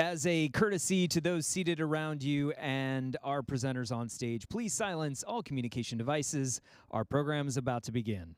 As a courtesy to those seated around you and our presenters on stage, please silence all communication devices. Our program is about to begin.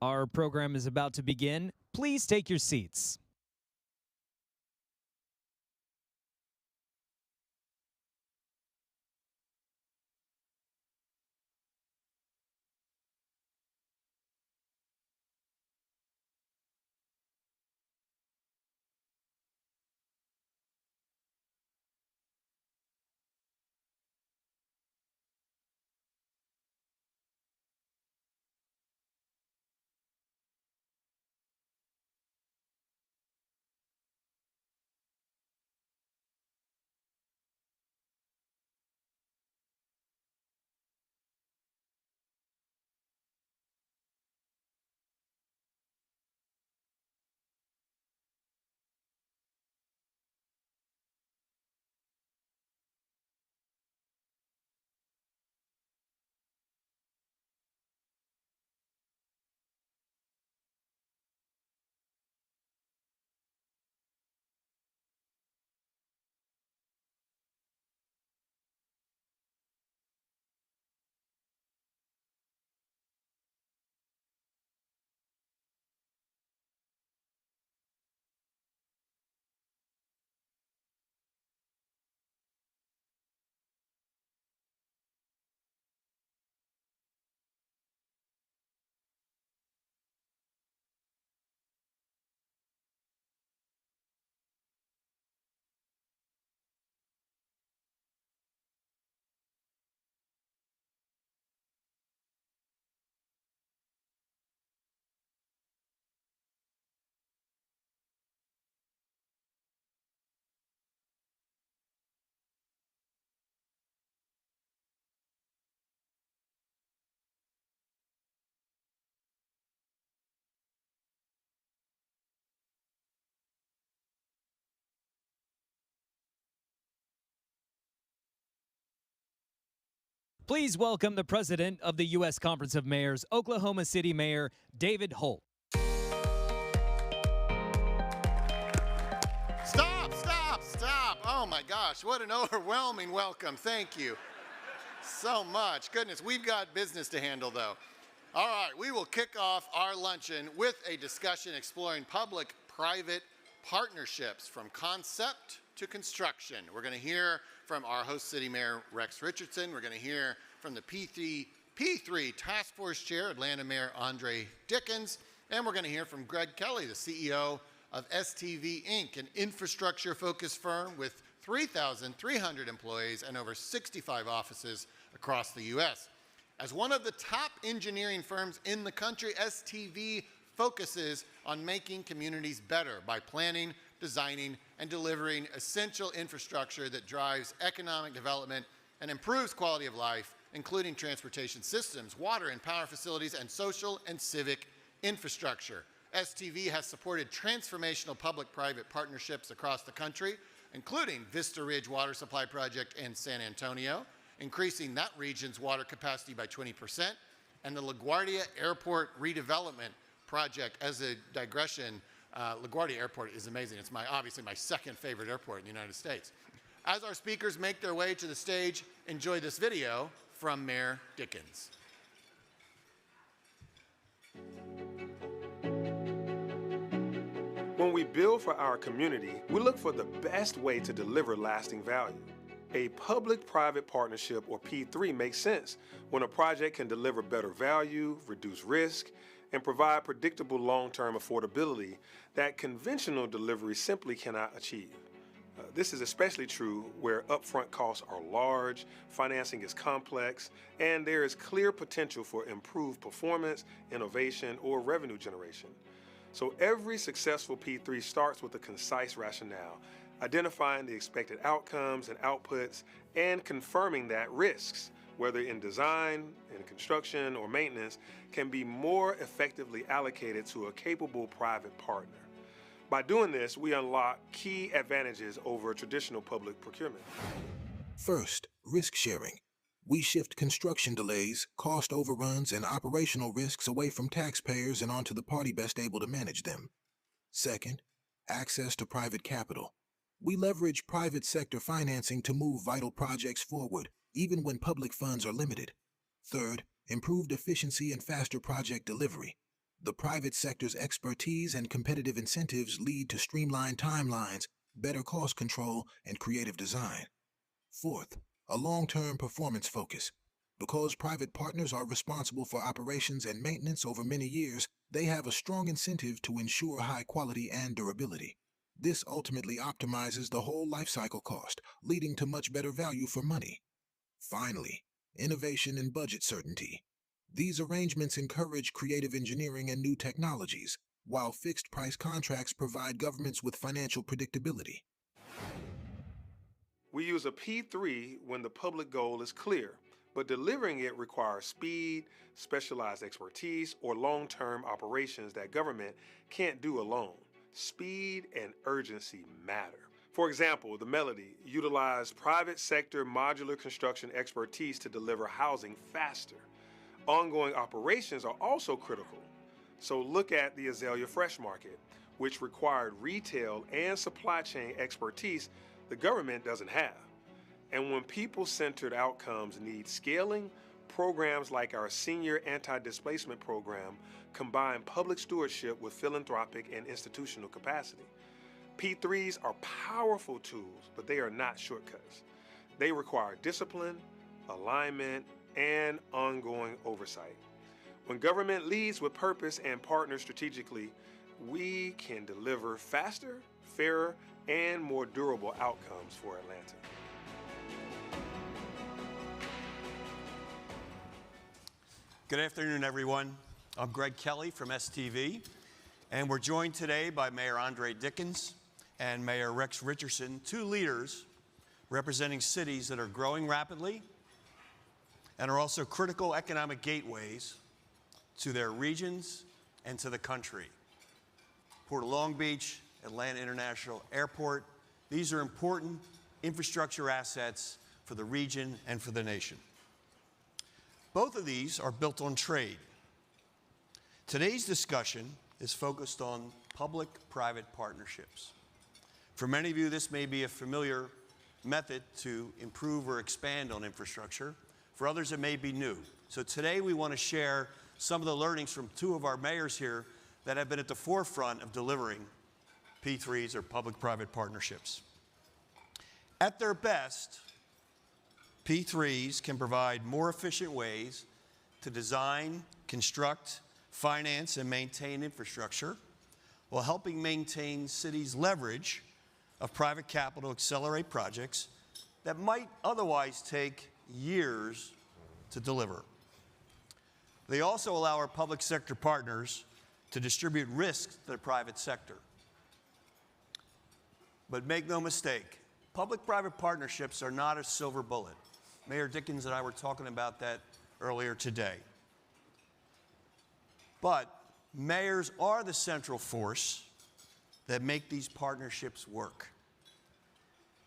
Our program is about to begin. Please take your seats. Please welcome the president of the U.S. Conference of Mayors, Oklahoma City Mayor David Holt. Stop. Oh my gosh, what an overwhelming welcome. Thank you so much. Goodness, we've got business to handle though. All right, we will kick off our luncheon with a discussion exploring public-private partnerships from concept to construction. We're going to hear from our host city mayor, Rex Richardson. We're going to hear from the P3 Task Force Chair, Atlanta Mayor Andre Dickens. And we're going to hear from Greg Kelly, the CEO of STV Inc., an infrastructure-focused firm with 3,300 employees and over 65 offices across the U.S. As one of the top engineering firms in the country, STV focuses on making communities better by planning, designing, and delivering essential infrastructure that drives economic development and improves quality of life, including transportation systems, water and power facilities, and social and civic infrastructure. STV has supported transformational public-private partnerships across the country, including Vista Ridge Water Supply Project in San Antonio, increasing that region's water capacity by 20%, and the LaGuardia Airport redevelopment project. As a digression, LaGuardia Airport is amazing. It's obviously my second favorite airport in the United States. As our speakers make their way to the stage, enjoy this video from Mayor Dickens. When we build for our community, we look for the best way to deliver lasting value. A public-private partnership, or P3, makes sense when a project can deliver better value, reduce risk, and provide predictable long-term affordability that conventional delivery simply cannot achieve. This is especially true where upfront costs are large, financing is complex, and there is clear potential for improved performance, innovation, or revenue generation. So every successful P3 starts with a concise rationale, identifying the expected outcomes and outputs, and confirming that risks, whether in design, in construction, or maintenance, can be more effectively allocated to a capable private partner. By doing this, we unlock key advantages over traditional public procurement. First, risk sharing. We shift construction delays, cost overruns, and operational risks away from taxpayers and onto the party best able to manage them. Second, access to private capital. We leverage private sector financing to move vital projects forward, even when public funds are limited. Third, improved efficiency and faster project delivery. The private sector's expertise and competitive incentives lead to streamlined timelines, better cost control, and creative design. Fourth, a long-term performance focus. Because private partners are responsible for operations and maintenance over many years, they have a strong incentive to ensure high quality and durability. This ultimately optimizes the whole lifecycle cost, leading to much better value for money. Finally, innovation and budget certainty. These arrangements encourage creative engineering and new technologies, while fixed-price contracts provide governments with financial predictability. We use a P3 when the public goal is clear, but delivering it requires speed, specialized expertise, or long-term operations that government can't do alone. Speed and urgency matter. For example, the Melody utilized private sector modular construction expertise to deliver housing faster. Ongoing operations are also critical. So look at the Azalea Fresh Market, which required retail and supply chain expertise the government doesn't have. And when people-centered outcomes need scaling, programs like our Senior Anti-Displacement Program combine public stewardship with philanthropic and institutional capacity. P3s are powerful tools, but they are not shortcuts. They require discipline, alignment, and ongoing oversight. When government leads with purpose and partners strategically, we can deliver faster, fairer, and more durable outcomes for Atlanta. Good afternoon, everyone. I'm Greg Kelly from STV, and we're joined today by Mayor Andre Dickens and Mayor Rex Richardson, two leaders representing cities that are growing rapidly and are also critical economic gateways to their regions and to the country. Port of Long Beach, Atlanta International Airport, these are important infrastructure assets for the region and for the nation. Both of these are built on trade. Today's discussion is focused on public-private partnerships. For many of you, this may be a familiar method to improve or expand on infrastructure. For others, it may be new. So today we want to share some of the learnings from two of our mayors here that have been at the forefront of delivering P3s, or public-private partnerships. At their best, P3s can provide more efficient ways to design, construct, finance, and maintain infrastructure while helping maintain cities' leverage of private capital to accelerate projects that might otherwise take years to deliver. They also allow our public sector partners to distribute risk to the private sector. But make no mistake, public-private partnerships are not a silver bullet. Mayor Dickens and I were talking about that earlier today. But mayors are the central force that make these partnerships work.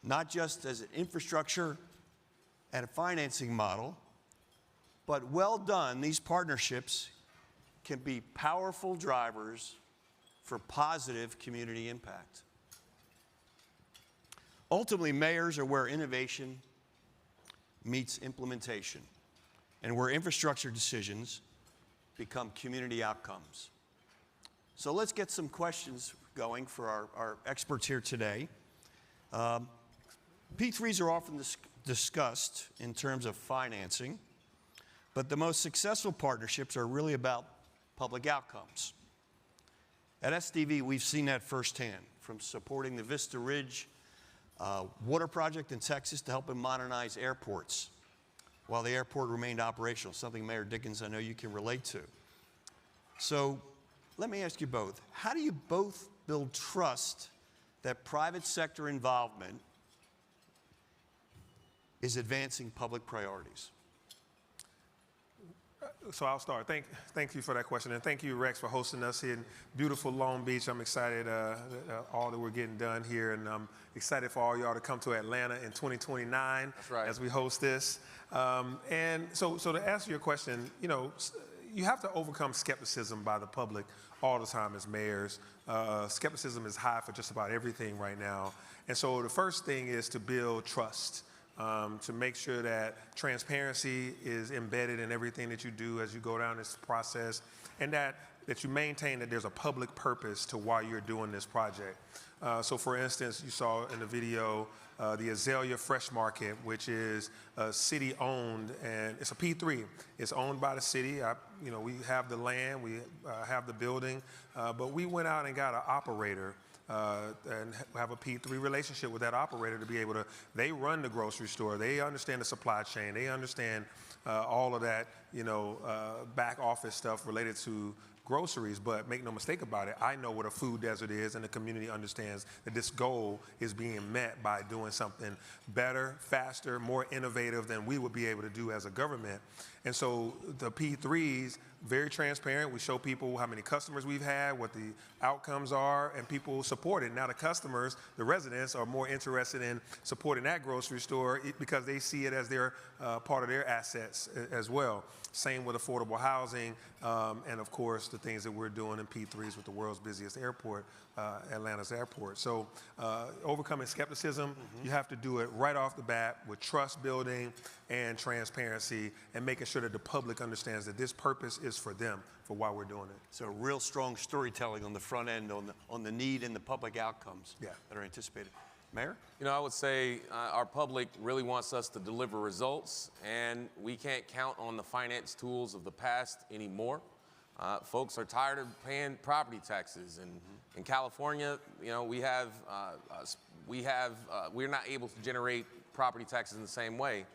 Not just as an infrastructure and a financing model, but well done, these partnerships can be powerful drivers for positive community impact. Ultimately, mayors are where innovation meets implementation and where infrastructure decisions become community outcomes. So let's get some questions going for our experts here today. P3s are often discussed in terms of financing, but the most successful partnerships are really about public outcomes. At SDV, we've seen that firsthand, from supporting the Vista Ridge water project in Texas to helping modernize airports while the airport remained operational, something Mayor Dickens, I know you can relate to. So let me ask you both, how do you both build trust that private sector involvement is advancing public priorities? So I'll start. Thank you for that question, and thank you, Rex, for hosting us here in beautiful Long Beach. I'm excited all that we're getting done here, and I'm excited for all y'all to come to Atlanta in 2029. That's right. As we host this. And so to answer your question, you have to overcome skepticism by the public all the time as mayors. Skepticism is high for just about everything right now, and so the first thing is to build trust. To make sure that transparency is embedded in everything that you do as you go down this process, and that you maintain that there's a public purpose to why you're doing this project. So for instance, you saw in the video the Azalea Fresh Market, which is city owned, and it's a P3. It's owned by the city. We have the land, we have the building, but we went out and got an operator and have a P3 relationship with that operator to be able to, they run the grocery store, they understand the supply chain, they understand all of that, back office stuff related to groceries, but make no mistake about it, I know what a food desert is, and the community understands that this goal is being met by doing something better, faster, more innovative than we would be able to do as a government. And so the P3s, very transparent. We show people how many customers we've had, what the outcomes are, and people support it. Now the customers, the residents, are more interested in supporting that grocery store because they see it as their part of their assets as well. Same with affordable housing, and of course the things that we're doing in P3s with the world's busiest airport, Atlanta's airport. So overcoming skepticism, you have to do it right off the bat with trust building and transparency, and making sure that the public understands that this purpose is for them, for why we're doing it. So real strong storytelling on the front end on the need and the public outcomes that are anticipated. Mayor? I would say our public really wants us to deliver results, and we can't count on the finance tools of the past anymore. Folks are tired of paying property taxes, and in California, we're not able to generate property taxes in the same way.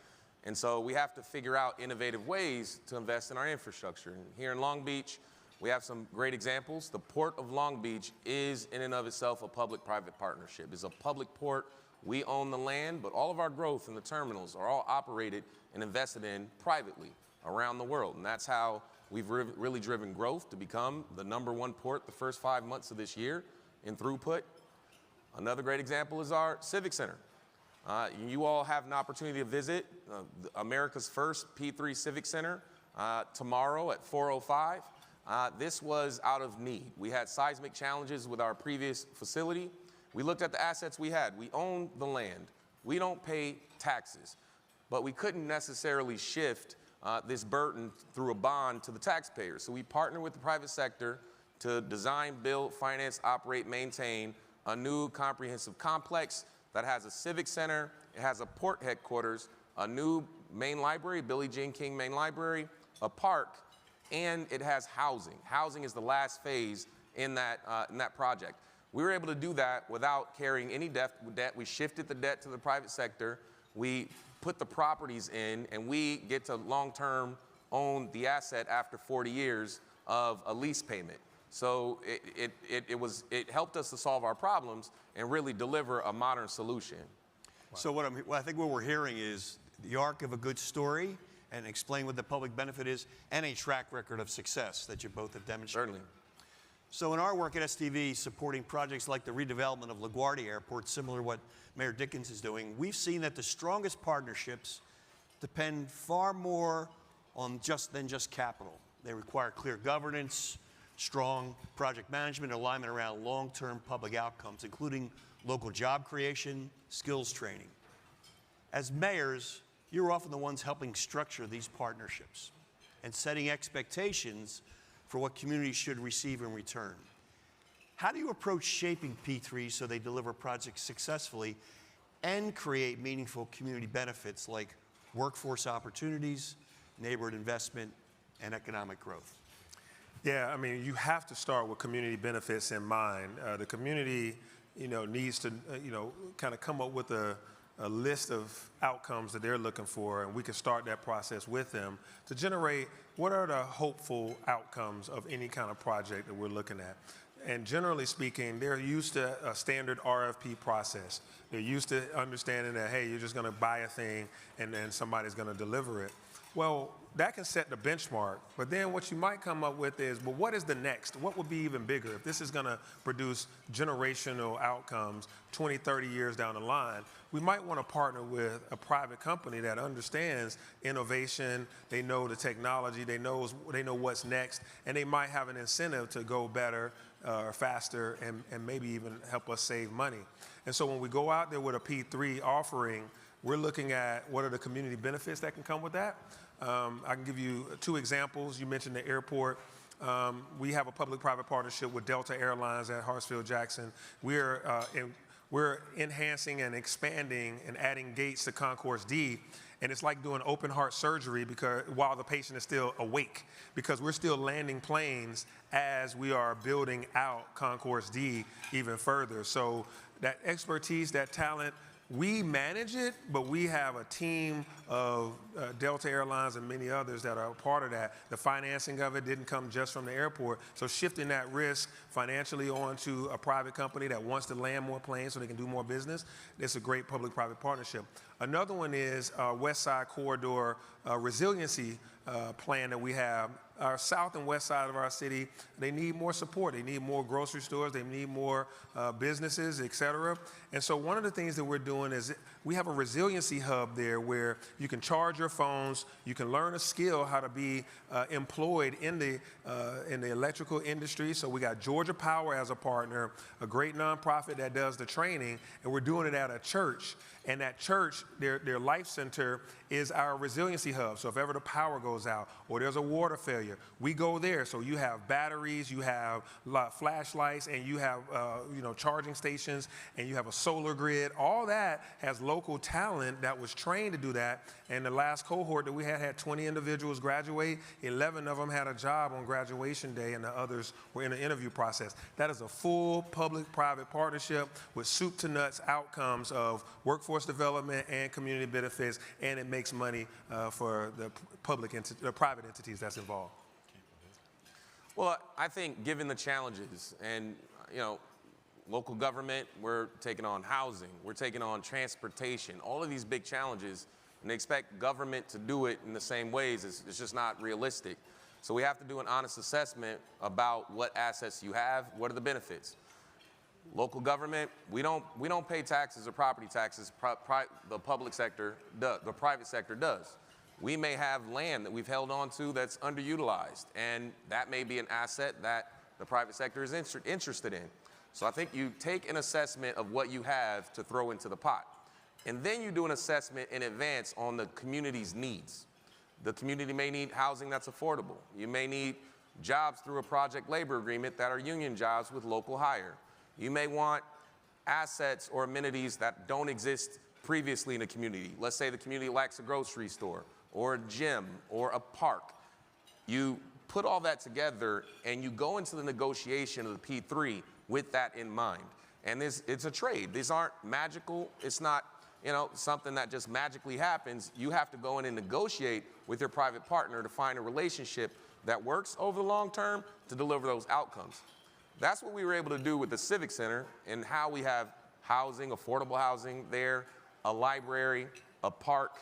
And so we have to figure out innovative ways to invest in our infrastructure. And here in Long Beach, we have some great examples. The Port of Long Beach is in and of itself a public-private partnership. It's a public port. We own the land, but all of our growth in the terminals are all operated and invested in privately around the world. And that's how we've really driven growth to become the #1 port the first 5 months of this year in throughput. Another great example is our Civic Center. You all have an opportunity to visit America's first P3 Civic Center tomorrow at 4:05. This was out of need. We had seismic challenges with our previous facility. We looked at the assets we had. We own the land. We don't pay taxes, but we couldn't necessarily shift this burden through a bond to the taxpayers. So we partnered with the private sector to design, build, finance, operate, maintain a new comprehensive complex that has a civic center, it has a port headquarters, a new main library, Billie Jean King Main Library, a park, and it has housing. Housing is the last phase in that project. We were able to do that without carrying any debt. We shifted the debt to the private sector. We put the properties in, and we get to long-term own the asset after 40 years of a lease payment. So it helped us to solve our problems and really deliver a modern solution. Wow. So I think what we're hearing is the arc of a good story, and explain what the public benefit is, and a track record of success that you both have demonstrated. Certainly. So in our work at STV, supporting projects like the redevelopment of LaGuardia Airport, similar to what Mayor Dickens is doing, we've seen that the strongest partnerships depend far more on than just capital. They require clear governance, strong project management, and alignment around long-term public outcomes, including local job creation, skills training. As mayors, you're often the ones helping structure these partnerships. and setting expectations for what communities should receive in return. How do you approach shaping P3 so they deliver projects successfully and create meaningful community benefits like workforce opportunities, neighborhood investment, and economic growth? Yeah, I mean, you have to start with community benefits in mind. The community, needs to, kind of come up with a list of outcomes that they're looking for, and we can start that process with them to generate what are the hopeful outcomes of any kind of project that we're looking at. And generally speaking, they're used to a standard RFP process. They're used to understanding that, hey, you're just going to buy a thing and then somebody's going to deliver it. Well, that can set the benchmark, but then what you might come up with is, well, what is the next? What would be even bigger? If this is going to produce generational outcomes 20, 30 years down the line, we might want to partner with a private company that understands innovation, they know the technology, they know what's next, and they might have an incentive to go better or faster and maybe even help us save money. And so when we go out there with a P3 offering, we're looking at what are the community benefits that can come with that. I can give you 2 examples. You mentioned the airport. We have a public-private partnership with Delta Airlines at Hartsfield-Jackson. We're enhancing and expanding and adding gates to Concourse D, and it's like doing open heart surgery while the patient is still awake, because we're still landing planes as we are building out Concourse D even further. So that expertise, that talent, we manage it, but we have a team of Delta Airlines and many others that are a part of that. The financing of it didn't come just from the airport. So shifting that risk financially onto a private company that wants to land more planes so they can do more business, it's a great public-private partnership. Another one is West Side Corridor resiliency plan that we have. Our south and west side of our city, they need more support. They need more grocery stores. They need more businesses, et cetera. And so one of the things that we're doing is we have a resiliency hub there where you can charge your phones, you can learn a skill how to be employed in the electrical industry. So we got Georgia Power as a partner, a great nonprofit that does the training, and we're doing it at a church. And that church, their life center is our resiliency hub. So if ever the power goes out or there's a water failure, we go there. So you have batteries, you have flashlights, and you have charging stations, and you have a solar grid. All that has local talent that was trained to do that. And the last cohort that we had 20 individuals graduate. 11 of them had a job on graduation day, and the others were in the interview process. That is a full public-private partnership with soup to nuts outcomes of workforce development and community benefits, and it makes money for the private entities that's involved. Well, I think given the challenges and, local government, we're taking on housing, we're taking on transportation, all of these big challenges, and they expect government to do it in the same ways. It's just not realistic. So we have to do an honest assessment about what assets you have, what are the benefits. Local government, we don't pay taxes or property taxes. The public sector does, the private sector does. We may have land that we've held on to that's underutilized, and that may be an asset that the private sector is interested in. So I think you take an assessment of what you have to throw into the pot, and then you do an assessment in advance on the community's needs. The community may need housing that's affordable. You may need jobs through a project labor agreement that are union jobs with local hire. You may want assets or amenities that don't exist previously in the community. Let's say the community lacks a grocery store or a gym or a park. You put all that together and you go into the negotiation of the P3 with that in mind. And it's a trade. These aren't magical. It's not something that just magically happens. You have to go in and negotiate with your private partner to find a relationship that works over the long term to deliver those outcomes. That's what we were able to do with the Civic Center and how we have housing, affordable housing there, a library, a park,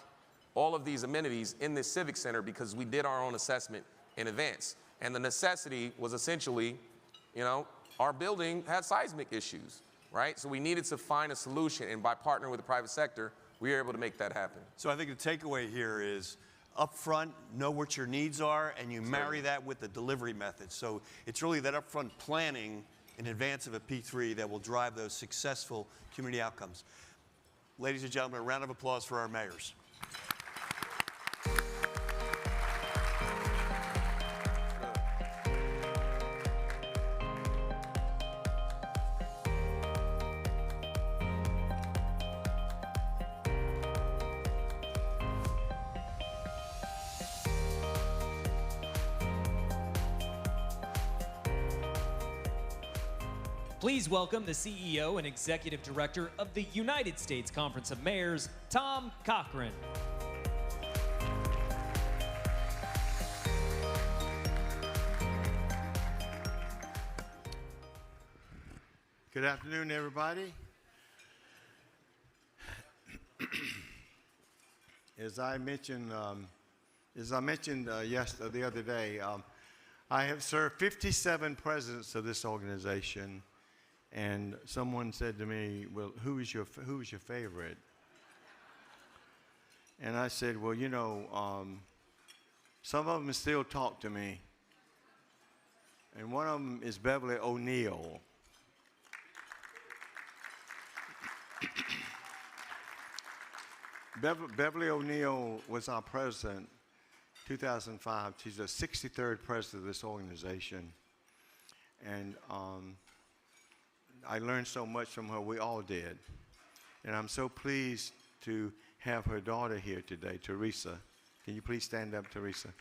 all of these amenities in this Civic Center because we did our own assessment in advance. And the necessity was essentially, our building had seismic issues, right? So we needed to find a solution, and by partnering with the private sector, we were able to make that happen. So I think the takeaway here is upfront, know what your needs are, and you marry that with the delivery method. So it's really that upfront planning in advance of a P3 that will drive those successful community outcomes. Ladies and gentlemen, a round of applause for our mayors. Please welcome the CEO and Executive Director of the United States Conference of Mayors, Tom Cochran. Good afternoon, everybody. As I mentioned the other day, I have served 57 presidents of this organization, and someone said to me, "Well, who is your favorite?" And I said, "Well, you know, some of them still talk to me, and one of them is Beverly O'Neill." Beverly O'Neill was our president, 2005. She's the 63rd president of this organization. And I learned so much from her, we all did. And I'm so pleased to have her daughter here today, Teresa. Can you please stand up, Teresa?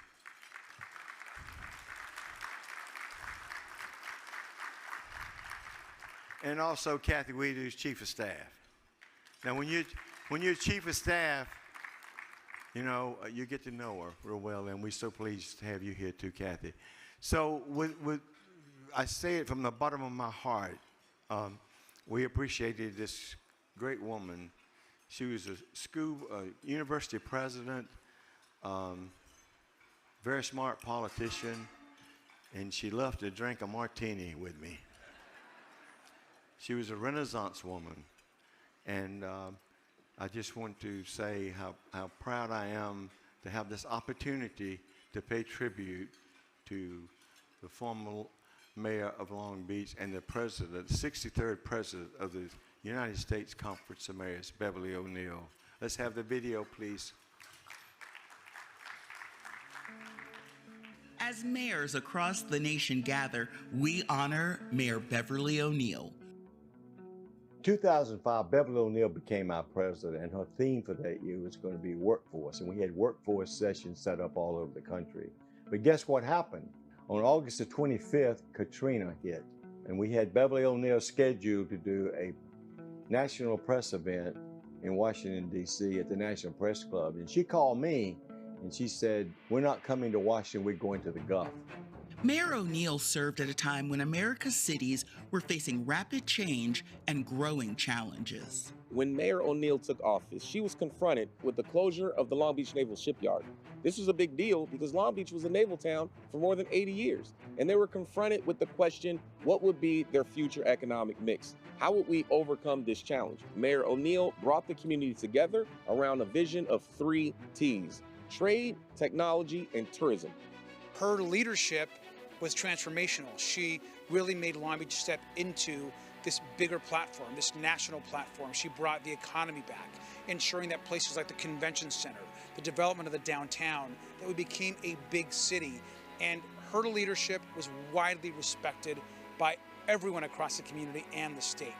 And also Kathy Weed, who's Chief of Staff. Now, when you're Chief of Staff, you know, you get to know her real well, and we're so pleased to have you here too, Kathy. So I say it from the bottom of my heart. We appreciated this great woman. She was a university president, very smart politician, and she loved to drink a martini with me. She was a Renaissance woman, and I just want to say how proud I am to have this opportunity to pay tribute to the former mayor of Long Beach and the president, 63rd president of the United States Conference of Mayors, Beverly O'Neill. Let's have the video, please. As mayors across the nation gather, we honor Mayor Beverly O'Neill. 2005, Beverly O'Neill became our president, and her theme for that year was going to be workforce, and we had workforce sessions set up all over the country. But guess what happened? On August the 25th, Katrina hit, and we had Beverly O'Neill scheduled to do a national press event in Washington, D.C. at the National Press Club, and she called me, and she said, "We're not coming to Washington, we're going to the Gulf." Mayor O'Neill served at a time when America's cities were facing rapid change and growing challenges. When Mayor O'Neill took office, she was confronted with the closure of the Long Beach Naval Shipyard. This was a big deal because Long Beach was a naval town for more than 80 years, and they were confronted with the question, what would be their future economic mix? How would we overcome this challenge? Mayor O'Neill brought the community together around a vision of 3 T's: trade, technology, and tourism. Her leadership was transformational. She really made Long Beach step into this bigger platform, this national platform. She brought the economy back, ensuring that places like the convention center, the development of the downtown, that we became a big city. And her leadership was widely respected by everyone across the community and the state.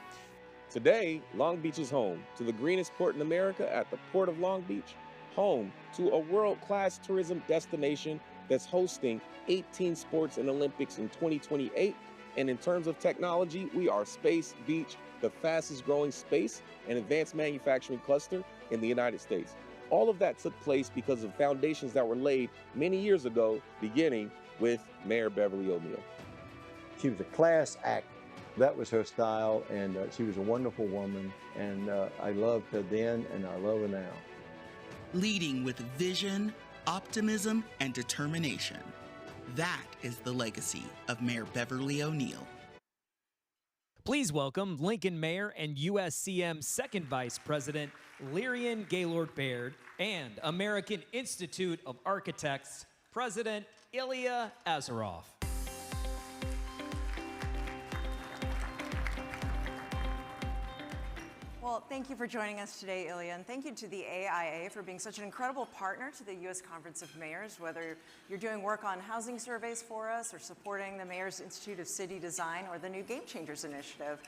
Today, Long Beach is home to the greenest port in America at the Port of Long Beach, home to a world-class tourism destination that's hosting 18 sports and Olympics in 2028. And in terms of technology, we are Space Beach, the fastest growing space and advanced manufacturing cluster in the United States. All of that took place because of foundations that were laid many years ago, beginning with Mayor Beverly O'Neill. She was a class act. That was her style, and she was a wonderful woman, and I loved her then, and I love her now. Leading with vision, optimism, and determination. That is the legacy of Mayor Beverly O'Neill. Please welcome Lincoln Mayor and USCM Second Vice President Lyrian Gaylord-Baird and American Institute of Architects President Ilya Azaroff. Well, thank you for joining us today, Ilya, and thank you to the AIA for being such an incredible partner to the U.S. Conference of Mayors, whether you're doing work on housing surveys for us or supporting the Mayor's Institute of City Design or the new Game Changers initiative.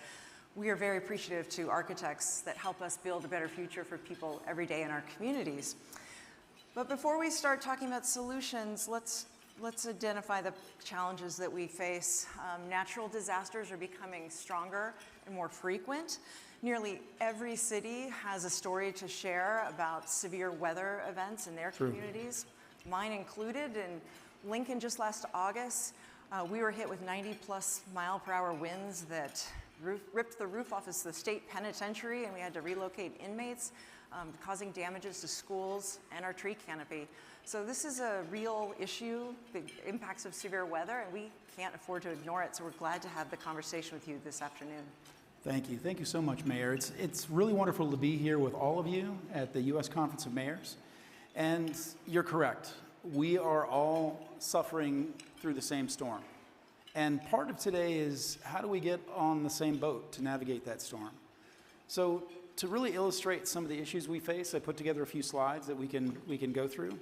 We are very appreciative to architects that help us build a better future for people every day in our communities. But before we start talking about solutions, let's let's identify the challenges that we face. Natural disasters are becoming stronger and more frequent. Nearly every city has a story to share about severe weather events in their communities, mine included. In Lincoln just last August, we were hit with 90+ mile-per-hour winds that ripped the roof off of the state penitentiary, and we had to relocate inmates, causing damages to schools and our tree canopy. So this is a real issue, the impacts of severe weather, and we can't afford to ignore it. So we're glad to have the conversation with you this afternoon. Thank you. Thank you so much, Mayor. It's really wonderful to be here with all of you at the U.S. Conference of Mayors. And you're correct. We are all suffering through the same storm. And part of today is how do we get on the same boat to navigate that storm? So to really illustrate some of the issues we face, I put together a few slides that we can go through.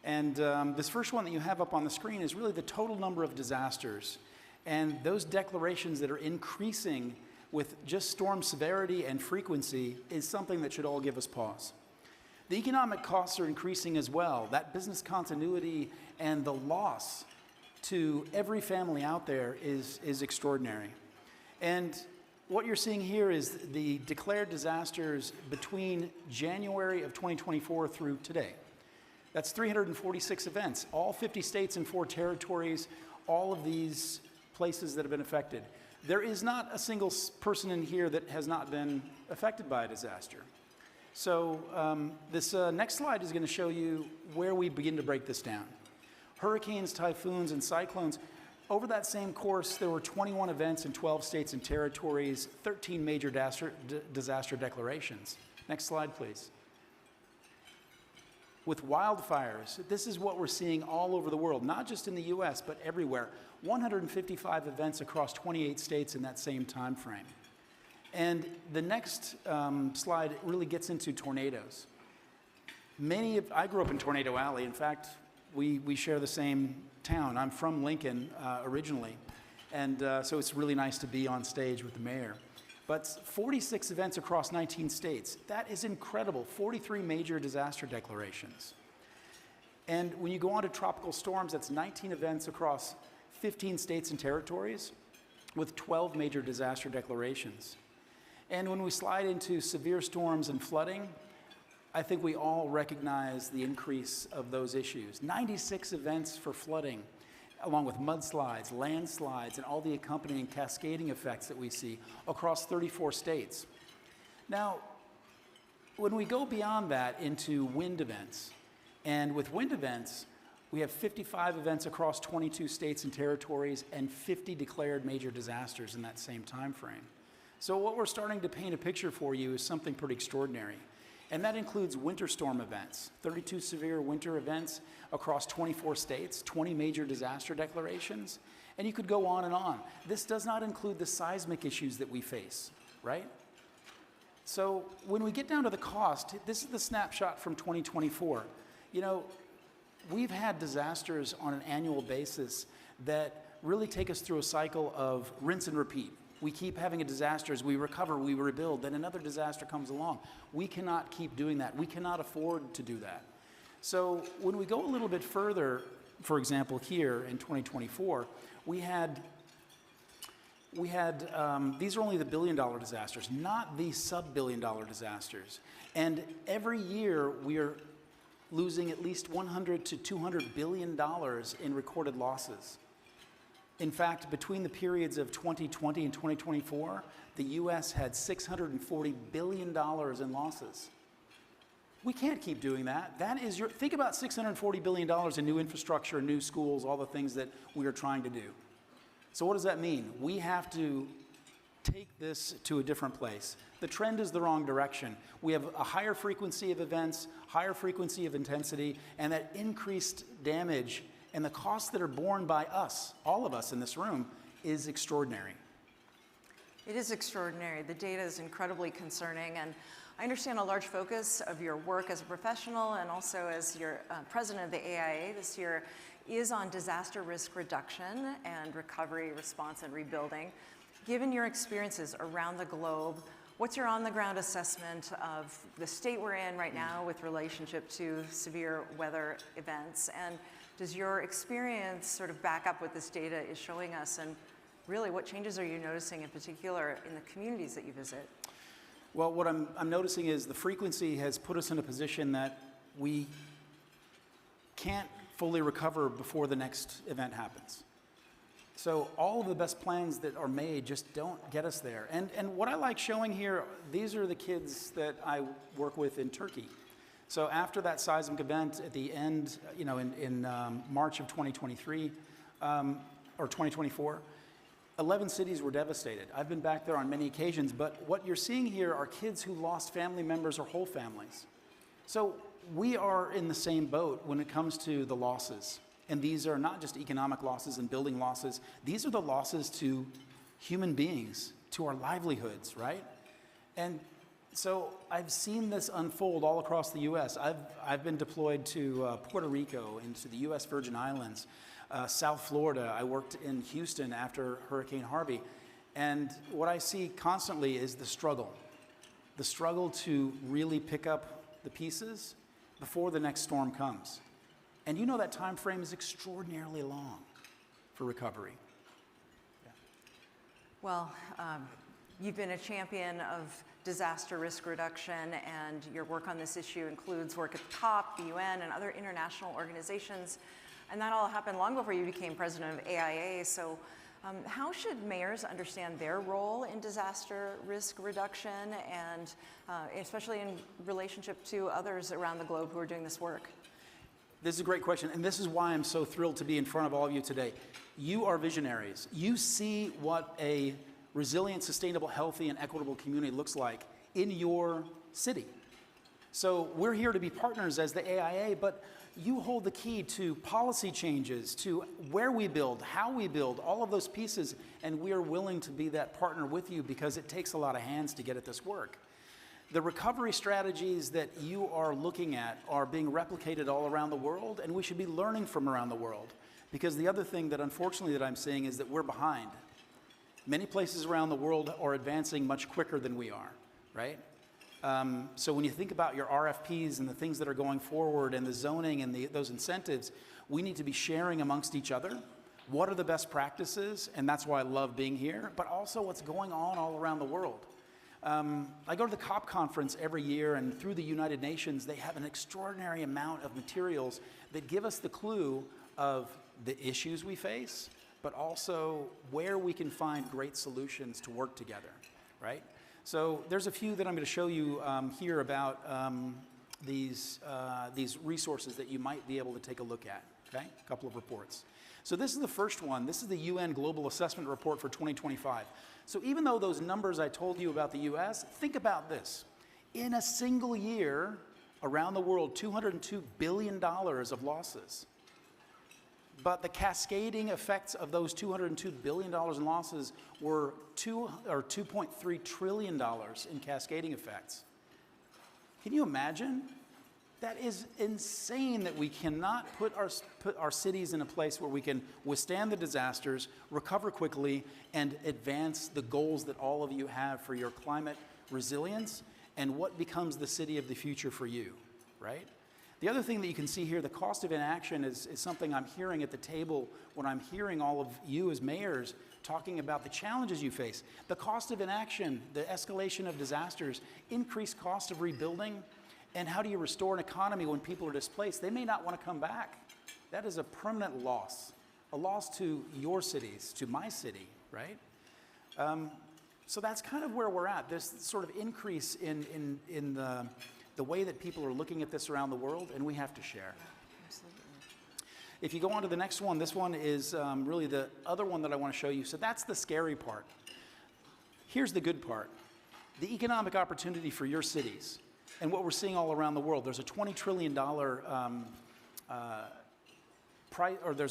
And this first one that you have up on the screen is really the total number of disasters. And those declarations that are increasing with just storm severity and frequency is something that should all give us pause. The economic costs are increasing as well. That business continuity and the loss to every family out there is extraordinary. And what you're seeing here is the declared disasters between January of 2024 through today. That's 346 events, all 50 states and 4 territories, all of these places that have been affected. There is not a single person in here that has not been affected by a disaster. So this next slide is going to show you where we begin to break this down. Hurricanes, typhoons, and cyclones. Over that same course, there were 21 events in 12 states and territories, 13 major disaster declarations. Next slide, please. With wildfires, this is what we're seeing all over the world, not just in the US, but everywhere. 155 events across 28 states in that same time frame. And the next slide really gets into tornadoes. I grew up in Tornado Alley. In fact, we share the same town. I'm from Lincoln originally, and so it's really nice to be on stage with the mayor. But 46 events across 19 states. That is incredible. 43 major disaster declarations. And when you go on to tropical storms, that's 19 events across 15 states and territories with 12 major disaster declarations. And when we slide into severe storms and flooding, I think we all recognize the increase of those issues. 96 events for flooding, along with mudslides, landslides, and all the accompanying cascading effects that we see across 34 states. Now, when we go beyond that into wind events, and with wind events, we have 55 events across 22 states and territories and 50 declared major disasters in that same time frame. So what we're starting to paint a picture for you is something pretty extraordinary. And that includes winter storm events, 32 severe winter events across 24 states, 20 major disaster declarations, and you could go on and on. This does not include the seismic issues that we face, right? So when we get down to the cost, this is the snapshot from 2024. You know, we've had disasters on an annual basis that really take us through a cycle of rinse and repeat. We keep having a disaster as we recover, we rebuild, then another disaster comes along. We cannot keep doing that. We cannot afford to do that. So when we go a little bit further, for example, here in 2024, we had these are only the billion-dollar disasters, not the sub-billion-dollar disasters. And every year we are losing at least $100 to $200 billion in recorded losses. In fact, between the periods of 2020 and 2024, the U.S. had $640 billion in losses. We can't keep doing that. Think about $640 billion in new infrastructure, new schools, all the things that we are trying to do. So what does that mean? We have to take this to a different place. The trend is the wrong direction. We have a higher frequency of events, higher frequency of intensity, and that increased damage and the costs that are borne by us, all of us in this room, is extraordinary. It is extraordinary. The data is incredibly concerning, and I understand a large focus of your work as a professional and also as your president of the AIA this year is on disaster risk reduction and recovery, response, and rebuilding. Given your experiences around the globe, What's your on-the-ground assessment of the state we're in right now with relationship to severe weather events? And does your experience sort of back up what this data is showing us? And really, what changes are you noticing in particular in the communities that you visit? Well, what I'm noticing is the frequency has put us in a position that we can't fully recover before the next event happens. So all of the best plans that are made just don't get us there. And what I like showing here, these are the kids that I work with in Turkey. So after that seismic event at the end, in March of 2023, or 2024, 11 cities were devastated. I've been back there on many occasions, but what you're seeing here are kids who lost family members or whole families. So we are in the same boat when it comes to the losses. And these are not just economic losses and building losses. These are the losses to human beings, to our livelihoods, right? And so I've seen this unfold all across the U.S. I've been deployed to Puerto Rico, into the U.S. Virgin Islands, South Florida. I worked in Houston after Hurricane Harvey. And what I see constantly is the struggle to really pick up the pieces before the next storm comes. And you know that time frame is extraordinarily long for recovery. Yeah. Well, you've been a champion of disaster risk reduction, and your work on this issue includes work at the COP, the UN, and other international organizations. And that all happened long before you became president of AIA. So how should mayors understand their role in disaster risk reduction, and especially in relationship to others around the globe who are doing this work? This is a great question, and this is why I'm so thrilled to be in front of all of you today. You are visionaries. You see what a resilient, sustainable, healthy, and equitable community looks like in your city. So we're here to be partners as the AIA, but you hold the key to policy changes, to where we build, how we build, all of those pieces, and we are willing to be that partner with you because it takes a lot of hands to get at this work. The recovery strategies that you are looking at are being replicated all around the world, and we should be learning from around the world. Because the other thing that unfortunately that I'm seeing is that we're behind. Many places around the world are advancing much quicker than we are, right? So when you think about your RFPs and the things that are going forward and the zoning and those incentives, we need to be sharing amongst each other. What are the best practices? And that's why I love being here, but also what's going on all around the world. I go to the COP conference every year, and through the United Nations, they have an extraordinary amount of materials that give us the clue of the issues we face, but also where we can find great solutions to work together, right? So there's a few that I'm going to show you here about these resources that you might be able to take a look at, okay? A couple of reports. So this is the first one. This is the UN Global Assessment Report for 2025. So even though those numbers I told you about the US, think about this. In a single year, around the world, $202 billion of losses. But the cascading effects of those $202 billion in losses were $2.3 trillion in cascading effects. Can you imagine? That is insane that we cannot put our cities in a place where we can withstand the disasters, recover quickly, and advance the goals that all of you have for your climate resilience and what becomes the city of the future for you, right? The other thing that you can see here, the cost of inaction is something I'm hearing at the table when I'm hearing all of you as mayors talking about the challenges you face. The cost of inaction, the escalation of disasters, increased cost of rebuilding, and how do you restore an economy when people are displaced? They may not want to come back. That is a permanent loss, a loss to your cities, to my city, right? So that's kind of where we're at, this sort of increase in the way that people are looking at this around the world, and we have to share. Absolutely. If you go on to the next one, this one is really the other one that I want to show you. So that's the scary part. Here's the good part. The economic opportunity for your cities. And what we're seeing all around the world, there's a $20 trillion there's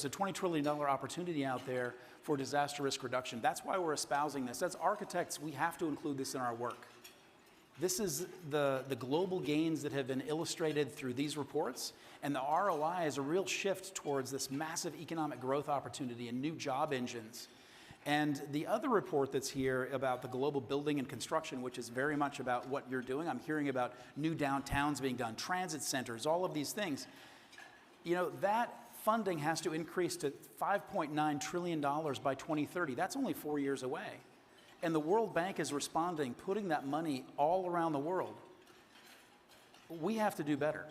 a $20 trillion opportunity out there for disaster risk reduction. That's why we're espousing this. As architects, we have to include this in our work. This is the global gains that have been illustrated through these reports, and the ROI is a real shift towards this massive economic growth opportunity and new job engines. And the other report that's here about the global building and construction, which is very much about what you're doing. I'm hearing about new downtowns being done, transit centers, all of these things. You know, that funding has to increase to $5.9 trillion by 2030. That's only 4 years away. And the World Bank is responding, putting that money all around the world. We have to do better,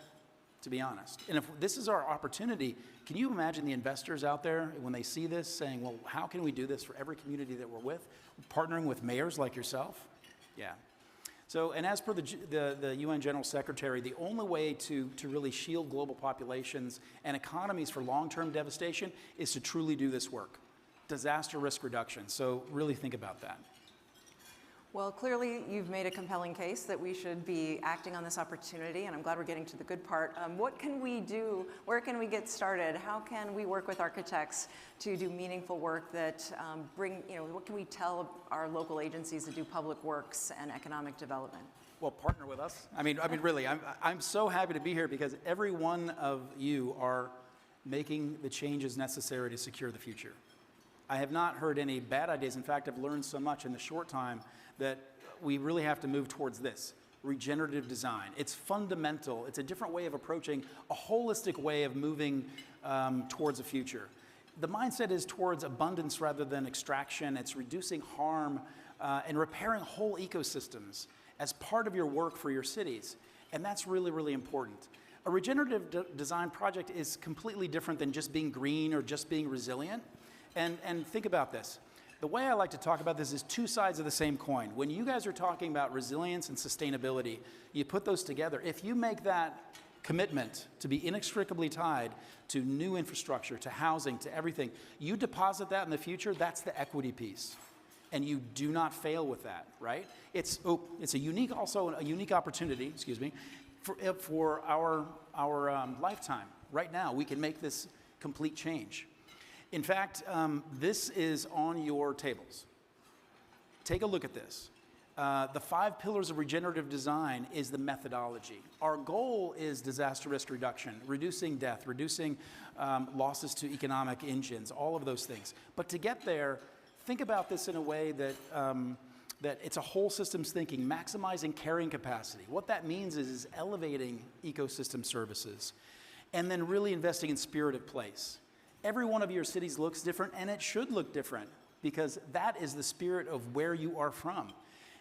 to be honest. And if this is our opportunity, can you imagine the investors out there when they see this saying, well, how can we do this for every community that we're with? Partnering with mayors like yourself? Yeah. So, and as per the UN General Secretary, the only way to really shield global populations and economies for long-term devastation is to truly do this work. Disaster risk reduction. So really think about that. Well, clearly you've made a compelling case that we should be acting on this opportunity, and I'm glad we're getting to the good part. What can we do? Where can we get started? How can we work with architects to do meaningful work that what can we tell our local agencies that do public works and economic development? Well, partner with us. I mean, really, I'm so happy to be here because every one of you are making the changes necessary to secure the future. I have not heard any bad ideas. In fact, I've learned so much in the short time that we really have to move towards this, regenerative design. It's fundamental. It's a different way of approaching, a holistic way of moving towards a future. The mindset is towards abundance rather than extraction. It's reducing harm and repairing whole ecosystems as part of your work for your cities. And that's really, really important. A regenerative design project is completely different than just being green or just being resilient. And think about this. The way I like to talk about this is two sides of the same coin. When you guys are talking about resilience and sustainability, you put those together. If you make that commitment to be inextricably tied to new infrastructure, to housing, to everything, you deposit that in the future, that's the equity piece. And you do not fail with that, right? It's a unique opportunity, for our lifetime. Right now, we can make this complete change. In fact, this is on your tables. Take a look at this. The 5 pillars of regenerative design is the methodology. Our goal is disaster risk reduction, reducing death, reducing losses to economic engines, all of those things. But to get there, think about this in a way that it's a whole systems thinking, maximizing carrying capacity. What that means is elevating ecosystem services and then really investing in spirit of place. Every one of your cities looks different, and it should look different because that is the spirit of where you are from.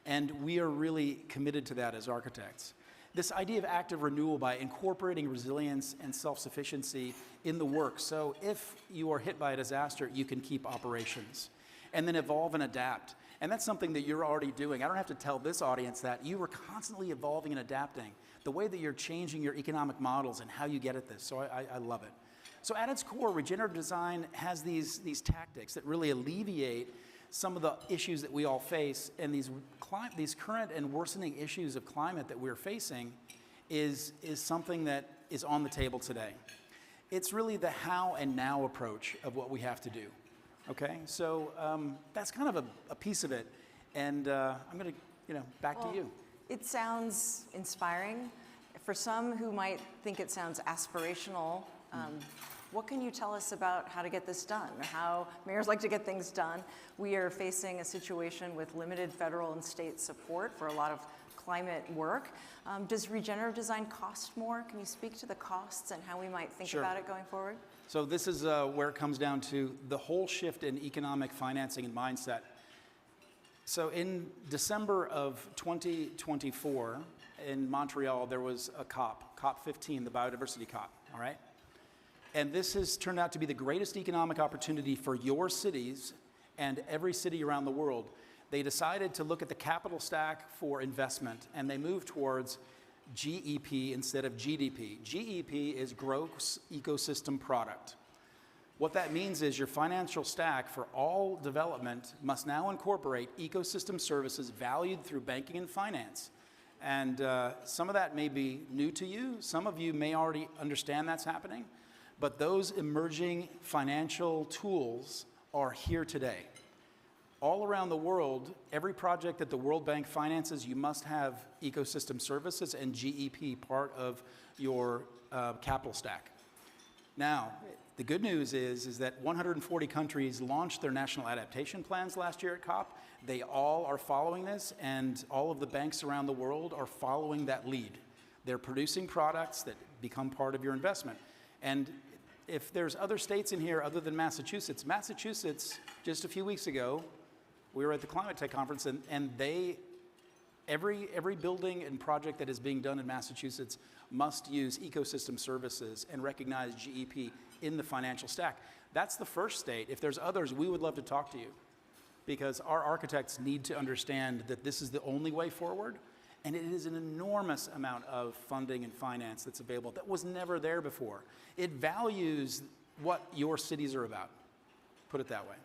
And we are really committed to that as architects. This idea of active renewal by incorporating resilience and self-sufficiency in the work. So if you are hit by a disaster, you can keep operations and then evolve and adapt. And that's something that you're already doing. I don't have to tell this audience that. You are constantly evolving and adapting the way that you're changing your economic models and how you get at this. So I love it. So at its core, regenerative design has these tactics that really alleviate some of the issues that we all face, and these current and worsening issues of climate that we're facing is something that is on the table today. It's really the how and now approach of what we have to do. Okay, so that's kind of a piece of it, and I'm going to back to you. It sounds inspiring. For some who might think it sounds aspirational, what can you tell us about how to get this done, or how mayors like to get things done? We are facing a situation with limited federal and state support for a lot of climate work. Does regenerative design cost more? Can you speak to the costs and how we might think about it going forward? So this is where it comes down to the whole shift in economic financing and mindset. So in December of 2024 in Montreal, there was a COP 15, the biodiversity COP, all right? And this has turned out to be the greatest economic opportunity for your cities and every city around the world. They decided to look at the capital stack for investment, and they moved towards GEP instead of GDP. GEP is gross ecosystem product. What that means is your financial stack for all development must now incorporate ecosystem services valued through banking and finance. And some of that may be new to you. Some of you may already understand that's happening. But those emerging financial tools are here today. All around the world, every project that the World Bank finances, you must have ecosystem services and GEP part of your capital stack. Now, The good news is that 140 countries launched their national adaptation plans last year at COP. They all are following this, and all of the banks around the world are following that lead. They're producing products that become part of your investment. And if there's other states in here other than Massachusetts, just a few weeks ago, we were at the Climate Tech Conference, and every building and project that is being done in Massachusetts must use ecosystem services and recognize GEP in the financial stack. That's the first state. If there's others, we would love to talk to you, because our architects need to understand that this is the only way forward, and it is an enormous amount of funding and finance that's available that was never there before. It values what your cities are about, put it that way.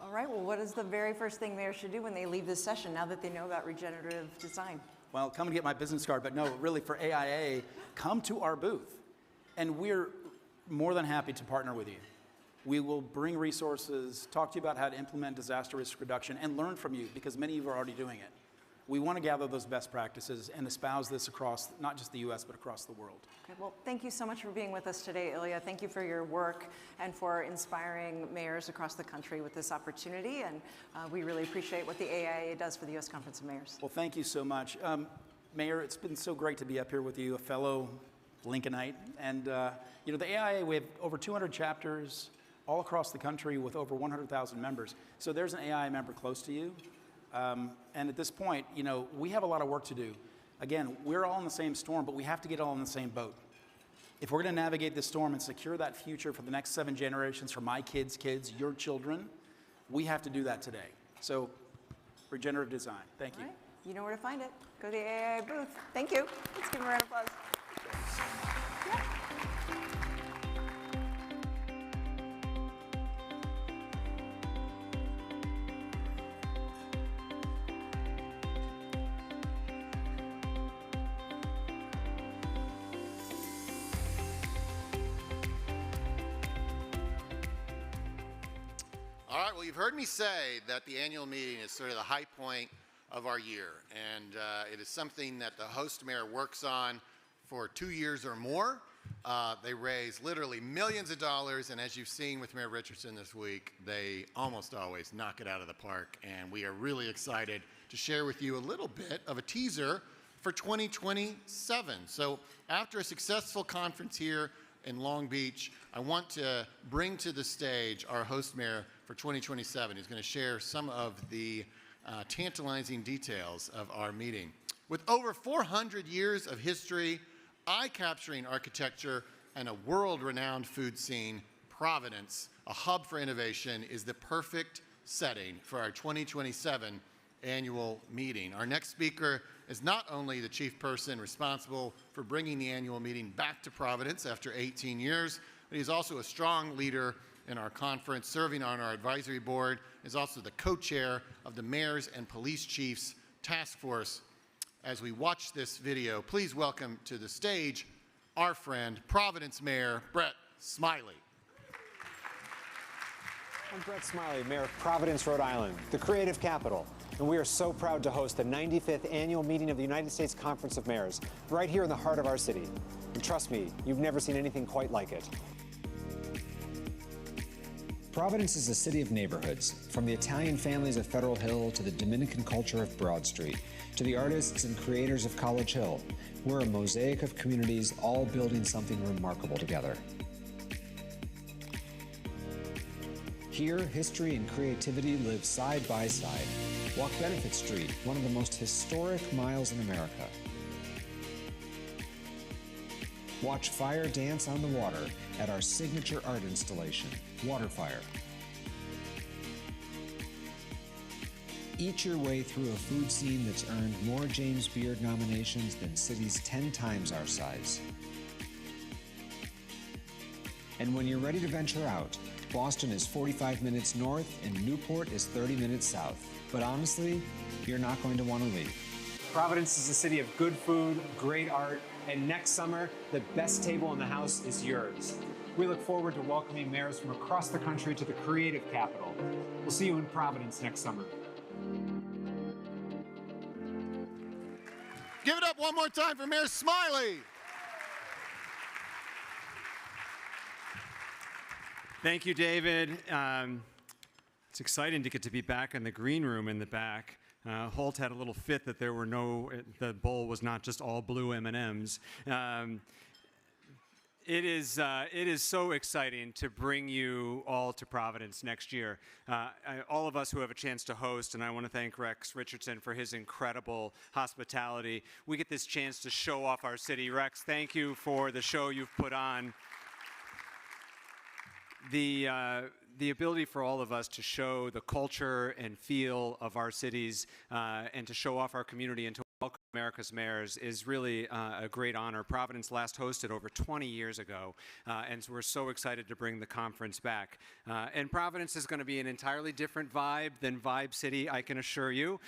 All right, well, what is the very first thing mayors should do when they leave this session now that they know about regenerative design? Well, come and get my business card, but no, really for AIA, come to our booth. And we're more than happy to partner with you. We will bring resources, talk to you about how to implement disaster risk reduction, and learn from you, because many of you are already doing it. We want to gather those best practices and espouse this across not just the US, but across the world. Okay, well, thank you so much for being with us today, Ilya. Thank you for your work and for inspiring mayors across the country with this opportunity. And we really appreciate what the AIA does for the US Conference of Mayors. Well, thank you so much. Mayor, it's been so great to be up here with you, a fellow Lincolnite. And you know, the AIA, we have over 200 chapters all across the country with over 100,000 members. So there's an AIA member close to you. And at this point, you know, we have a lot of work to do. Again, we're all in the same storm, but we have to get all in the same boat. If we're going to navigate this storm and secure that future for the next 7 generations, for my kids' kids, your children, we have to do that today. So, regenerative design. Thank you. All right. You know where to find it. Go to the AIA booth. Thank you. Let's give them a round of applause. All right, well, you've heard me say that the annual meeting is sort of the high point of our year, and it is something that the host mayor works on for 2 years or more. They raise literally millions of dollars, and as you've seen with Mayor Richardson this week, they almost always knock it out of the park, and we are really excited to share with you a little bit of a teaser for 2027. So after a successful conference here in Long Beach, I want to bring to the stage our host mayor for 2027, who's going to share some of the tantalizing details of our meeting. With over 400 years of history, eye-capturing architecture, and a world-renowned food scene, Providence, a hub for innovation, is the perfect setting for our 2027 annual meeting. Our next speaker is not only the chief person responsible for bringing the annual meeting back to Providence after 18 years, but he's also a strong leader in our conference, serving on our advisory board, is also the co-chair of the Mayors and Police Chiefs Task Force. As we watch this video, please welcome to the stage our friend, Providence Mayor Brett Smiley. I'm Brett Smiley, Mayor of Providence, Rhode Island, the creative capital. And we are so proud to host the 95th annual meeting of the United States Conference of Mayors, right here in the heart of our city. And trust me, you've never seen anything quite like it. Providence is a city of neighborhoods, from the Italian families of Federal Hill to the Dominican culture of Broad Street, to the artists and creators of College Hill. We're a mosaic of communities all building something remarkable together. Here, history and creativity live side by side. Walk Benefit Street, one of the most historic miles in America. Watch fire dance on the water at our signature art installation, Waterfire. Eat your way through a food scene that's earned more James Beard nominations than cities 10 times our size. And when you're ready to venture out, Boston is 45 minutes north and Newport is 30 minutes south. But honestly, you're not going to want to leave. Providence is a city of good food, great art, and next summer, the best table in the house is yours. We look forward to welcoming mayors from across the country to the creative capital. We'll see you in Providence next summer. Give it up one more time for Mayor Smiley. Thank you, David. It's exciting to get to be back in the green room in the back. Holt had a little fit that the bowl was not just all blue M&Ms. It is so exciting to bring you all to Providence next year. All of us who have a chance to host, and I want to thank Rex Richardson for his incredible hospitality. We get this chance to show off our city. Rex, thank you for the show you've put on. The ability for all of us to show the culture and feel of our cities and to show off our community and to welcome America's mayors is really a great honor. Providence last hosted over 20 years ago, and so we're so excited to bring the conference back. And Providence is going to be an entirely different vibe than Vibe City, I can assure you.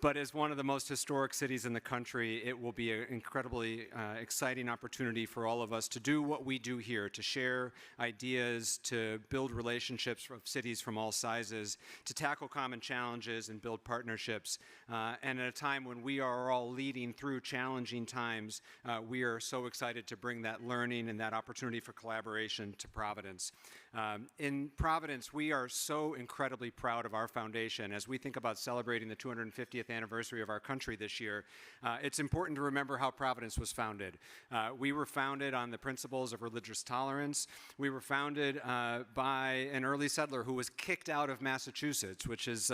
But as one of the most historic cities in the country, it will be an incredibly exciting opportunity for all of us to do what we do here, to share ideas, to build relationships of cities from all sizes, to tackle common challenges and build partnerships. And at a time when we are all leading through challenging times, we are so excited to bring that learning and that opportunity for collaboration to Providence. In Providence, we are so incredibly proud of our foundation. As we think about celebrating the 250th anniversary of our country this year, it's important to remember how Providence was founded. We were founded on the principles of religious tolerance. We were founded by an early settler who was kicked out of Massachusetts, which is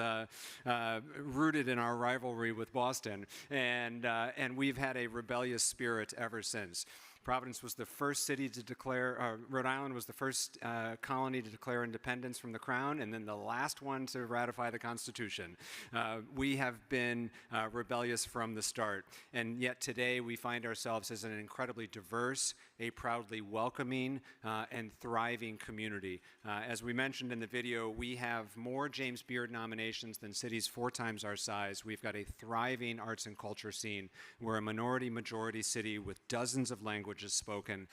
rooted in our rivalry with Boston, and we've had a rebellious spirit ever since. Providence was the first city to declare, Rhode Island was the first colony to declare independence from the Crown, and then the last one to ratify the Constitution. We have been rebellious from the start, and yet today we find ourselves as an incredibly diverse, a proudly welcoming, and thriving community. As we mentioned in the video, we have more James Beard nominations than cities 4 times our size. We've got a thriving arts and culture scene. We're a minority-majority city with dozens of languages spoken,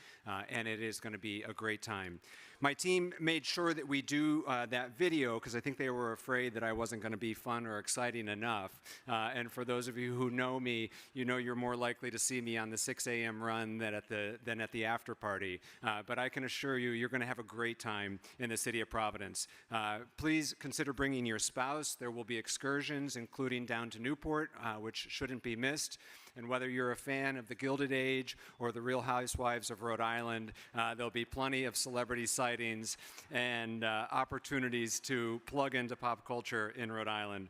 and it is going to be a great time. My team made sure that we do that video because I think they were afraid that I wasn't going to be fun or exciting enough. And for those of you who know me, you know you're more likely to see me on the 6 a.m. run than at the after party. But I can assure you, you're going to have a great time in the city of Providence. Please consider bringing your spouse. There will be excursions, including down to Newport, which shouldn't be missed. And whether you're a fan of the Gilded Age or the Real Housewives of Rhode Island, there'll be plenty of celebrity sightings and opportunities to plug into pop culture in Rhode Island.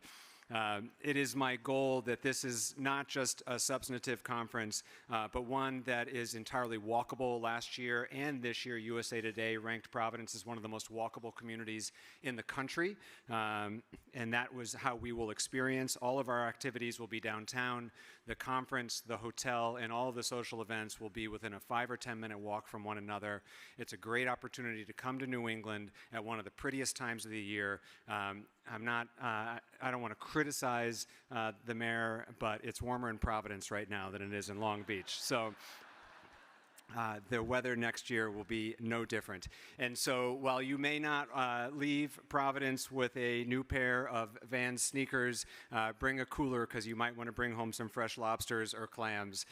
It is my goal that this is not just a substantive conference, but one that is entirely walkable. Last year and this year, USA Today ranked Providence as one of the most walkable communities in the country, and that was how we will experience. All of our activities will be downtown. The conference, the hotel, and all of the social events will be within a 5 or 10 minute walk from one another. It's a great opportunity to come to New England at one of the prettiest times of the year. I don't want to criticize the mayor, but it's warmer in Providence right now than it is in Long Beach. So the weather next year will be no different. And so while you may not leave Providence with a new pair of Vans sneakers, bring a cooler because you might want to bring home some fresh lobsters or clams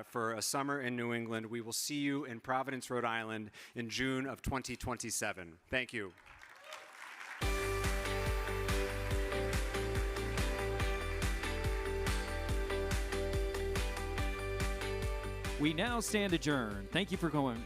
for a summer in New England. We will see you in Providence, Rhode Island in June of 2027. Thank you. We now stand adjourned. Thank you for going.